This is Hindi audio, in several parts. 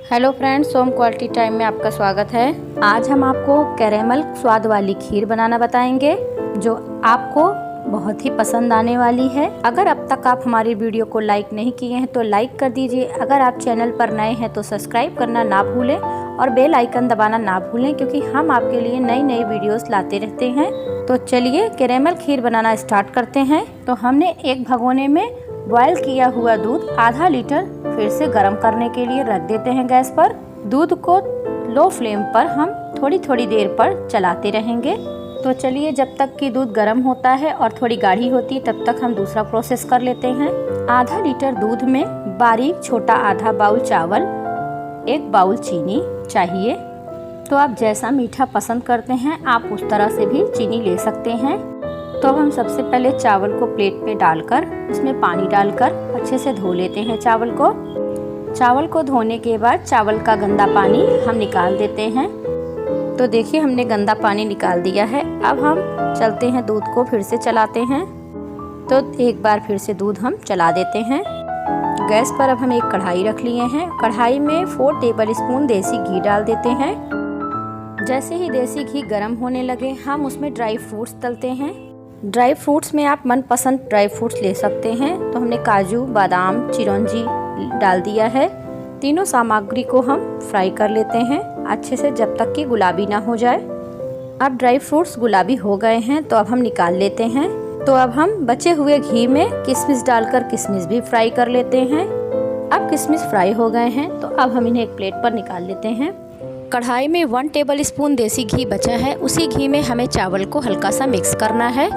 Hello friends, home quality time में आपका स्वागत है। आज हम आपको कैरेमल स्वाद वाली खीर बनाना बताएंगे जो आपको बहुत ही पसंद आने वाली है। अगर अब तक आप हमारी वीडियो को लाइक नहीं किए हैं तो लाइक कर दीजिए। अगर आप चैनल पर नए हैं तो सब्सक्राइब करना ना भूलें और बेल आइकन दबाना ना भूलें, क्योंकि हम आपके लिए नई नई वीडियोस लाते रहते हैं। तो चलिए कैरेमल खीर बनाना स्टार्ट करते हैं। तो हमने एक भगोने में बॉयल किया हुआ दूध आधा लीटर फिर से गर्म करने के लिए रख देते हैं गैस पर। दूध को लो फ्लेम पर हम थोड़ी थोड़ी देर पर चलाते रहेंगे। तो चलिए, जब तक कि दूध गर्म होता है और थोड़ी गाढ़ी होती है तब तक हम दूसरा प्रोसेस कर लेते हैं। आधा लीटर दूध में बारीक छोटा आधा बाउल चावल, एक बाउल चीनी चाहिए। तो आप जैसा मीठा पसंद करते हैं आप उस तरह से भी चीनी ले सकते हैं। तो अब हम सबसे पहले चावल को प्लेट में डालकर उसमें पानी डालकर अच्छे से धो लेते हैं चावल को। चावल को धोने के बाद चावल का गंदा पानी हम निकाल देते हैं। तो देखिए, हमने गंदा पानी निकाल दिया है। अब हम चलते हैं, दूध को फिर से चलाते हैं। तो एक बार फिर से दूध हम चला देते हैं। गैस पर अब हम एक कढ़ाई रख लिए हैं। कढ़ाई में 4 टेबल स्पून देसी घी डाल देते हैं। जैसे ही देसी घी गर्म होने लगे हम उसमें ड्राई फ्रूट्स तलते हैं। ड्राई फ्रूट्स में आप मनपसंद ड्राई फ्रूट्स ले सकते हैं। तो हमने काजू, बादाम, चिरौंजी डाल दिया है। तीनों सामग्री को हम फ्राई कर लेते हैं अच्छे से, जब तक कि गुलाबी ना हो जाए। अब ड्राई फ्रूट्स गुलाबी हो गए हैं तो अब हम निकाल लेते हैं। तो अब हम बचे हुए घी में किशमिश डालकर किशमिश भी फ्राई कर लेते हैं। अब किशमिश फ्राई हो गए हैं तो अब हम इन्हें एक प्लेट पर निकाल लेते हैं। कढ़ाई में 1 टेबल स्पून देसी घी बचा है। उसी घी में हमें चावल को हल्का सा मिक्स करना है।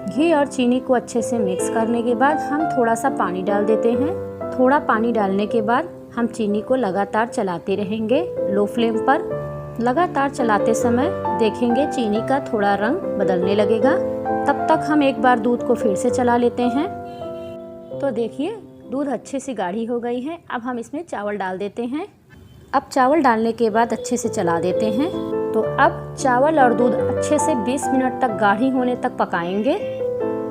घी और चीनी को अच्छे से मिक्स करने के बाद हम थोड़ा सा पानी डाल देते हैं। थोड़ा पानी डालने के बाद हम चीनी को लगातार चलाते रहेंगे लो फ्लेम पर। लगातार चलाते समय देखेंगे चीनी का थोड़ा रंग बदलने लगेगा। तब तक हम एक बार दूध को फिर से चला लेते हैं। तो देखिए, दूध अच्छे से गाढ़ी हो गई है। अब हम इसमें चावल डाल देते हैं। अब चावल डालने के बाद अच्छे से चला देते हैं। तो अब चावल और दूध अच्छे से 20 मिनट तक गाढ़ी होने तक पकाएंगे।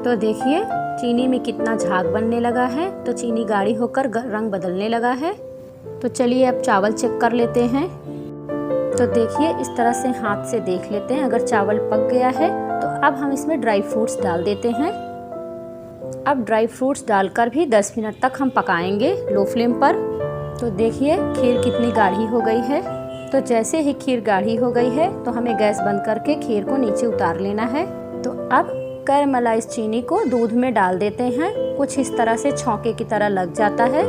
तो देखिए, चीनी में कितना झाग बनने लगा है। तो चीनी गाढ़ी होकर रंग बदलने लगा है। तो चलिए अब चावल चेक कर लेते हैं। तो देखिए, इस तरह से हाथ से देख लेते हैं। अगर चावल पक गया है तो अब हम इसमें ड्राई फ्रूट्स डाल देते हैं। अब ड्राई फ्रूट्स डालकर भी 10 मिनट तक हम पकाएंगे लो फ्लेम पर। तो देखिए, खीर कितनी गाढ़ी हो गई है। तो जैसे ही खीर गाढ़ी हो गई है तो हमें गैस बंद करके खीर को नीचे उतार लेना है। तो अब कैरमलाइज चीनी को दूध में डाल देते हैं। कुछ इस तरह से छौंके की तरह लग जाता है।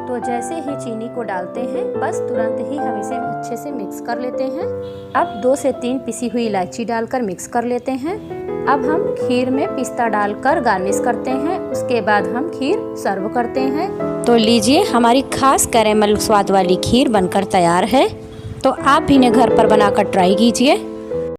तो जैसे ही चीनी को डालते हैं बस तुरंत ही हम इसे अच्छे से मिक्स कर लेते हैं। अब 2 से 3 पिसी हुई इलायची डालकर मिक्स कर लेते हैं। अब हम खीर में पिस्ता डालकर गार्निश करते हैं। उसके बाद हम खीर सर्व करते हैं। तो लीजिए, हमारी खास कैरेमल स्वाद वाली खीर बनकर तैयार है। तो आप भी इन्हें घर पर बनाकर ट्राई कीजिए।